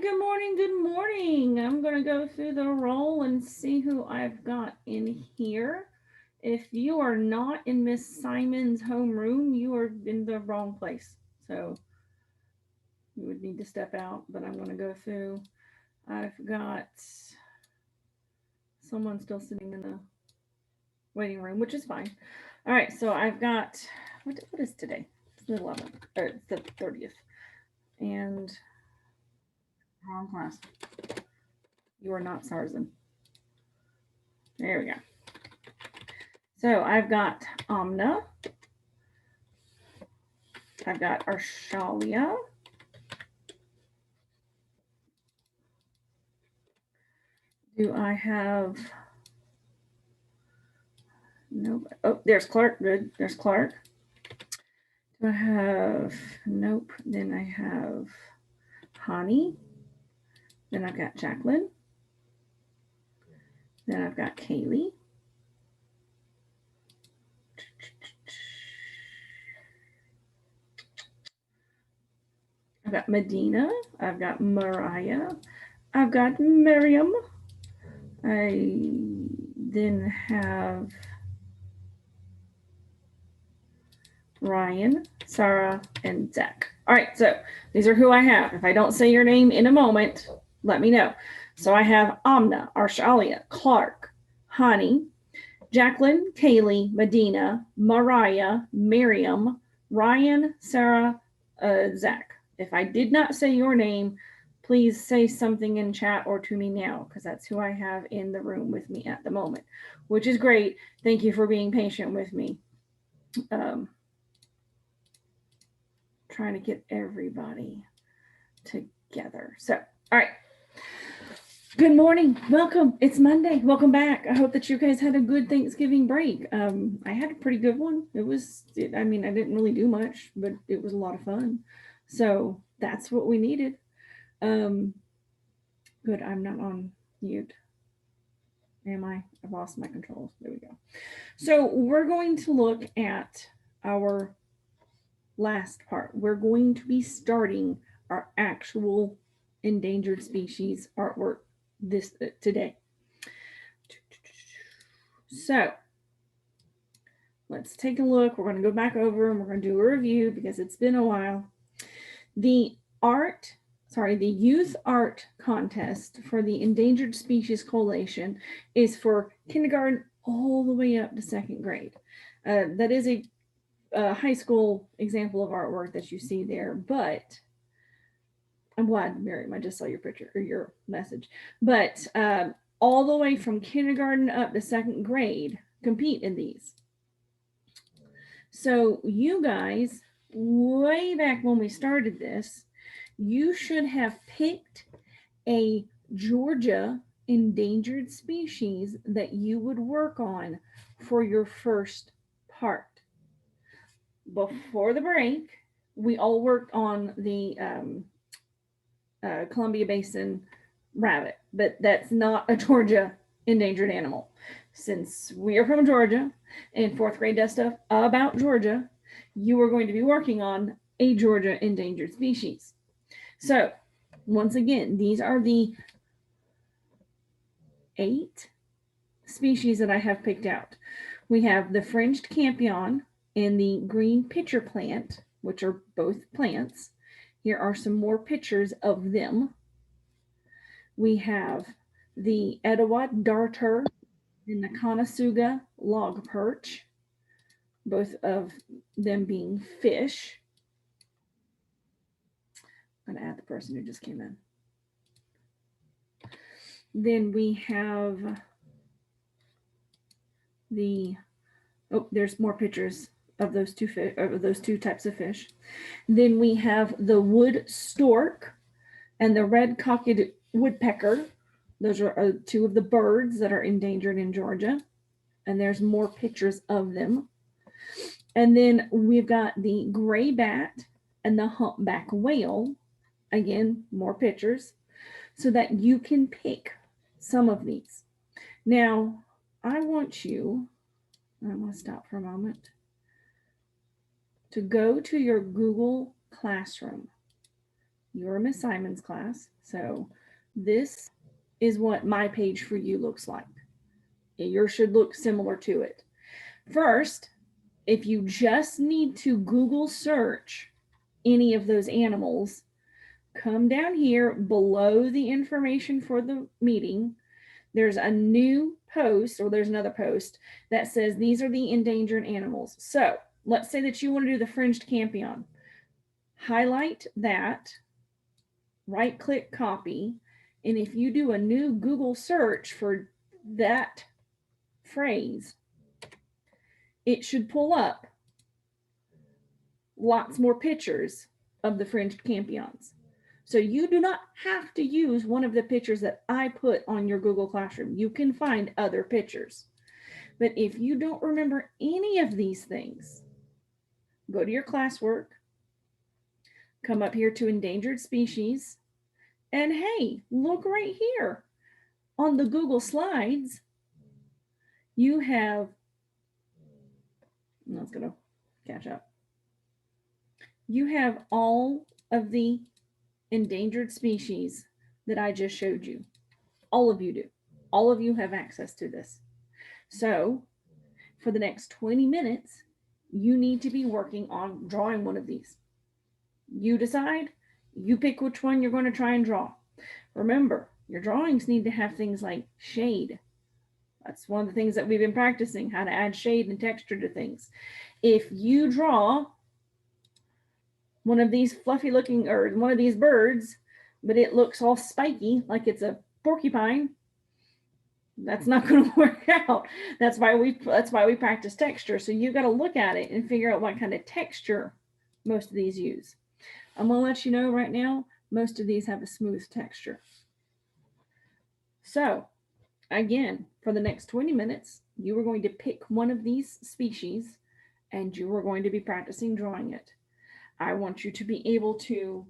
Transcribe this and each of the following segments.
Good morning, good morning. I'm going to go through the roll and see who I've got in here. If you are not in Miss Simon's homeroom, you are in the wrong place. So you would need to step out, but I'm going to go through. I've got someone still sitting in the waiting room, which is fine. All right, so I've got, what is today? It's the 11th, or it's the 30th. And wrong class. You are not Sarzan. There we go. So I've got Amna. I've got Arshalia. Do I have... Nope. Oh, there's Clark. Good. There's Clark. Do I have... Nope. Then I have Hani. Then I've got Jacqueline. Then I've got Kaylee. I've got Medina. I've got Mariah. I've got Miriam. I then have Ryan, Sarah, and Zach. All right, so these are who I have. If I don't say your name in a moment, let me know. So I have Amna, Arshalia, Clark, Hani, Jacqueline, Kaylee, Medina, Mariah, Miriam, Ryan, Sarah, Zach. If I did not say your name, please say something in chat or to me now, because that's who I have in the room with me at the moment, which is great. Thank you for being patient with me. Trying to get everybody together. So, all right. Good morning. Welcome. It's Monday. Welcome back. I hope that you guys had a good Thanksgiving break. I had a pretty good one. I didn't really do much, but it was a lot of fun. So that's what we needed. Good. I'm not on mute. Am I? I've lost my controls. There we go. So we're going to look at our last part. We're going to be starting our actual endangered species artwork today. So let's take a look. We're going to go back over and we're going to do a review because it's been a while. The Youth Art Contest for the Endangered Species Coalition is for kindergarten all the way up to second grade. That is a high school example of artwork that you see there, but I'm glad, Miriam, I just saw your picture or your message. But all the way from kindergarten up to second grade compete in these. So you guys, way back when we started this, you should have picked a Georgia endangered species that you would work on for your first part. Before the break, we all worked on the Columbia Basin rabbit, but that's not a Georgia endangered animal. Since we are from Georgia and fourth grade does stuff about Georgia, you are going to be working on a Georgia endangered species. So once again, these are the 8 species that I have picked out. We have the fringed campion and the green pitcher plant, which are both plants. Here are some more pictures of them. We have the Etowah darter and the Conasuga log perch, both of them being fish. I'm going to add the person who just came in. Then we have there's more pictures of those two types of fish. Then we have the wood stork and the red-cocked woodpecker. Those are 2 of the birds that are endangered in Georgia. And there's more pictures of them. And then we've got the gray bat and the humpback whale. Again, more pictures so that you can pick some of these. Now, I want to stop for a moment to go to your Google Classroom. you're Miss Simon's class. So this is what my page for you looks like. Yours should look similar to it. First, if you just need to Google search any of those animals, come down here below the information for the meeting. There's a new post, or there's another post that says these are the endangered animals. So let's say that you want to do the fringed campion. Highlight that, right click copy, and if you do a new Google search for that phrase, it should pull up lots more pictures of the fringed campions. So you do not have to use one of the pictures that I put on your Google Classroom. You can find other pictures. But if you don't remember any of these things, go to your classwork, come up here to endangered species, and hey, look right here. On the Google Slides, you have, no, it's gonna catch up. You have all of the endangered species that I just showed you. All of you do. All of you have access to this. So for the next 20 minutes, you need to be working on drawing one of these. You decide, you pick which one you're going to try and draw. Remember, your drawings need to have things like shade. That's one of the things that we've been practicing, how to add shade and texture to things. If you draw one of these fluffy looking, or one of these birds, but it looks all spiky like it's a porcupine, that's not going to work out. That's why we practice texture. So you got to look at it and figure out what kind of texture most of these use. I'm going to let you know right now, most of these have a smooth texture. So again, for the next 20 minutes, you are going to pick one of these species and you are going to be practicing drawing it. I want you to be able to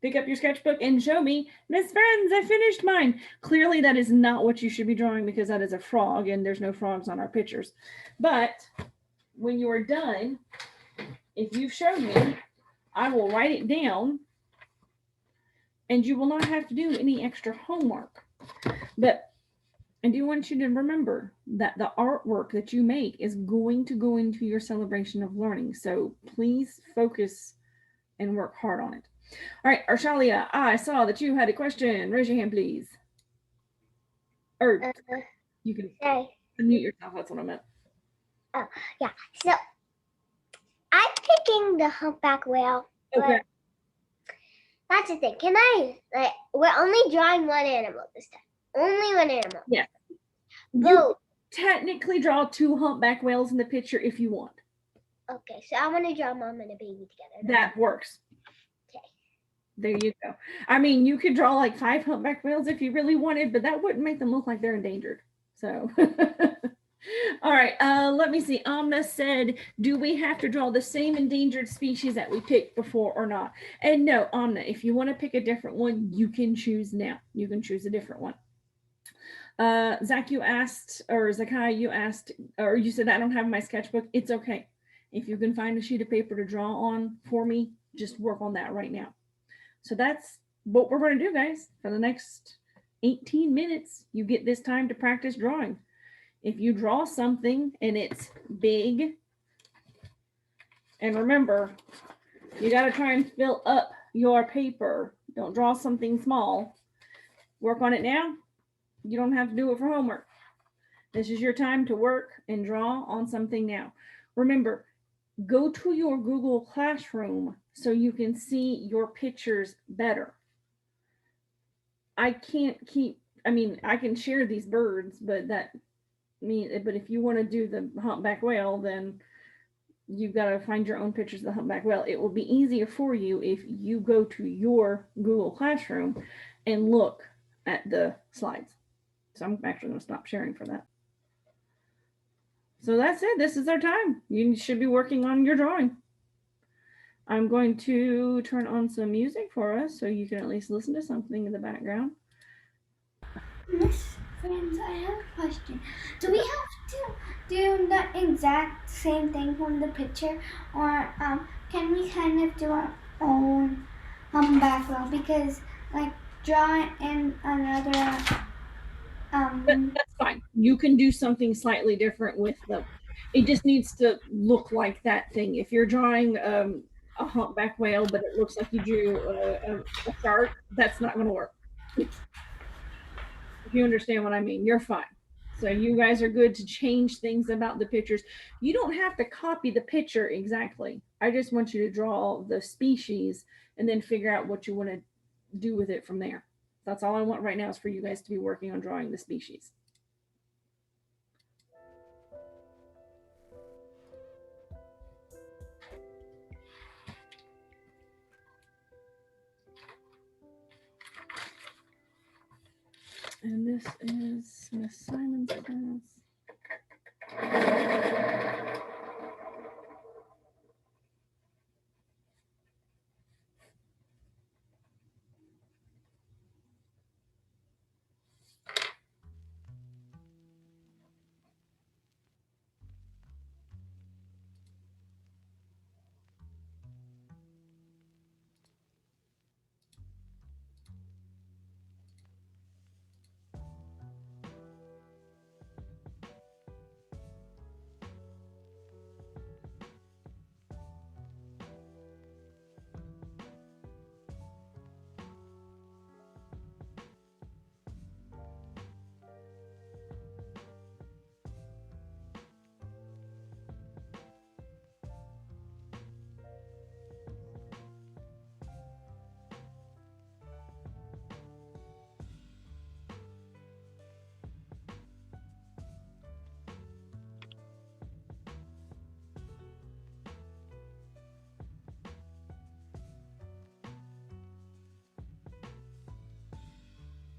pick up your sketchbook and show me, Miss Friends, I finished mine. Clearly that is not what you should be drawing, because that is a frog and there's no frogs on our pictures. But when you are done, if you've shown me, I will write it down and you will not have to do any extra homework. But I do want you to remember that the artwork that you make is going to go into your celebration of learning. So please focus and work hard on it. All right, Arshalia, I saw that you had a question. Raise your hand, please. Or you can unmute yourself. That's what I meant. Oh, yeah. So I'm picking the humpback whale. Okay. That's the thing. Can I, we're only drawing one animal this time. Only one animal. Yeah. You technically draw 2 humpback whales in the picture if you want. Okay, so I'm going to draw mom and a baby together. That works. Okay. There you go. I mean, you could draw like 5 humpback whales if you really wanted, but that wouldn't make them look like they're endangered. So, all right, let me see. Amna said, do we have to draw the same endangered species that we picked before or not? And no, Amna, if you want to pick a different one, you can choose now. You can choose a different one. Zach, you asked, or Zakai, you asked, or you said, I don't have my sketchbook. It's okay. If you can find a sheet of paper to draw on for me, just work on that right now. So that's what we're going to do, guys. For the next 18 minutes, you get this time to practice drawing. If you draw something and it's big, and remember, you got to try and fill up your paper. Don't draw something small. Work on it now. You don't have to do it for homework. This is your time to work and draw on something now. Remember, go to your Google Classroom so you can see your pictures better. I can share these birds, but if you want to do the humpback whale, then you've got to find your own pictures of the humpback whale. It will be easier for you if you go to your Google Classroom and look at the slides. So I'm actually going to stop sharing for that. So that's it. This is our time. You should be working on your drawing. I'm going to turn on some music for us so you can at least listen to something in the background. Miss Friends, I have a question. Do we have to do the exact same thing from the picture, or can we kind of do our own background? Because like draw in another That's fine. You can do something slightly different with them. It just needs to look like that thing. If you're drawing a humpback whale, but it looks like you drew a shark, that's not going to work. If you understand what I mean, you're fine. So you guys are good to change things about the pictures. You don't have to copy the picture exactly. I just want you to draw the species and then figure out what you want to do with it from there. That's all I want right now is for you guys to be working on drawing the species. And this is Miss Simon's class.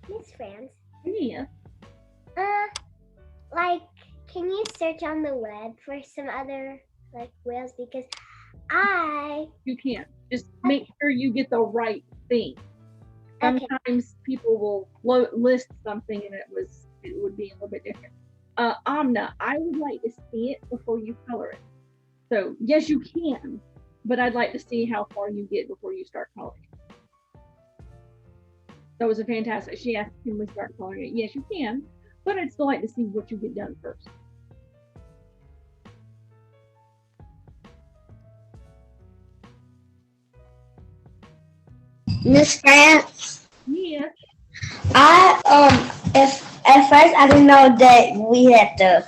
Miss France. Yeah. Like, can you search on the web for some other like whales? Because I You can. Just make sure you get the right thing. okay. Sometimes people will list something and it would be a little bit different. Amna, I would like to see it before you color it. So yes, you can, but I'd like to see how far you get before you start coloring. That was a fantastic. She asked, can we start coloring it? Yes, you can, but I'd still like to see what you get done first. Miss France, Yeah. if at first I didn't know that we had to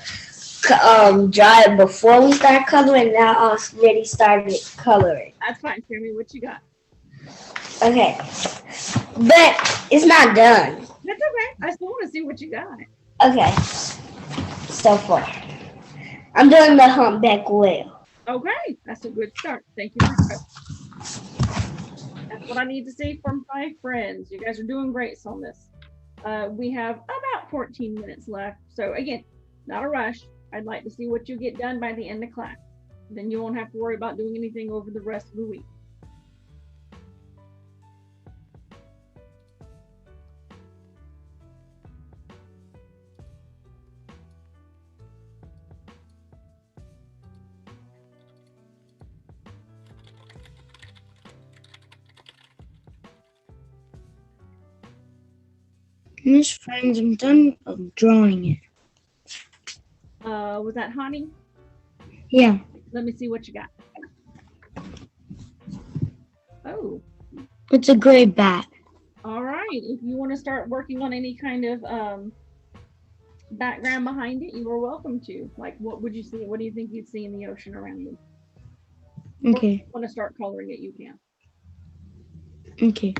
draw it before we start coloring. Now I already started coloring. That's fine. Tell me what you got. Okay, but it's not done. That's okay. I still want to see what you got. Okay, so far I'm doing the humpback whale. Okay, that's a good start. Thank you for that. That's what I need to see from my friends. You guys are doing great on this. We have about 14 minutes left. So again, not a rush. I'd like to see what you get done by the end of class. Then you won't have to worry about doing anything over the rest of the week. Miss France, I'm done drawing it. Was that honey? Yeah. Let me see what you got. Oh. It's a gray bat. All right. If you want to start working on any kind of background behind it, you are welcome to. Like, what would you see? What do you think you'd see in the ocean around you? Okay. Or if you want to start coloring it, you can. Okay.